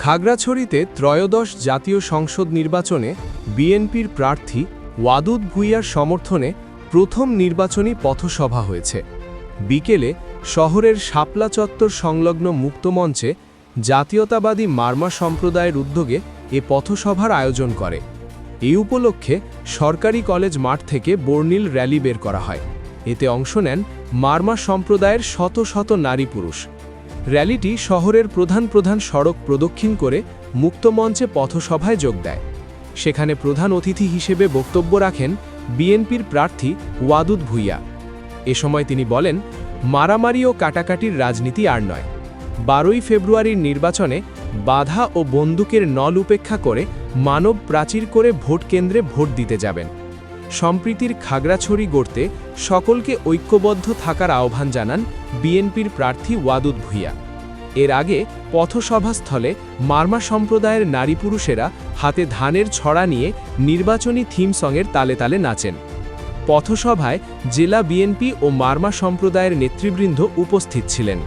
খাগড়াছড়িতে ত্রয়োদশ জাতীয় সংসদ নির্বাচনে বিএনপির প্রার্থী ওয়াদুদ ভূঁইয়ার সমর্থনে প্রথম নির্বাচনী পথসভা হয়েছে। বিকেলে শহরের শাপলা চত্বর সংলগ্ন মুক্তমঞ্চে জাতীয়তাবাদী মারমা সম্প্রদায়ের উদ্যোগে এ পথসভার আয়োজন করে। এই উপলক্ষে সরকারি কলেজ মাঠ থেকে বর্ণিল র্যালি বের করা হয়। এতে অংশ নেন মারমা সম্প্রদায়ের শত শত নারী পুরুষ। র্যালিটি শহরের প্রধান সড়ক প্রদক্ষিণ করে মুক্তমঞ্চে পথসভায় যোগ দেয়। সেখানে প্রধান অতিথি হিসেবে বক্তব্য রাখেন বিএনপির প্রার্থী ওয়াদুদ ভূঁইয়া। এ সময় তিনি বলেন, মারামারি ও কাটাকাটির রাজনীতি আর নয়। 12ই ফেব্রুয়ারির নির্বাচনে বাধা ও বন্দুকের নল উপেক্ষা করে মানব প্রাচীর করে ভোট কেন্দ্রে ভোট দিতে যাবেন। সম্প্রীতির খাগড়াছড়ি গড়তে সকলকে ঐক্যবদ্ধ থাকার আহ্বান জানান বিএনপির প্রার্থী ওয়াদুদ ভূঁইয়া। এর আগে পথসভাস্থলে মারমা সম্প্রদায়ের নারী পুরুষেরা হাতে ধানের ছড়া নিয়ে নির্বাচনী থিম সংয়ের তালে তালে নাচেন। পথসভায় জেলা বিএনপি ও মারমা সম্প্রদায়ের নেতৃবৃন্দ উপস্থিত ছিলেন।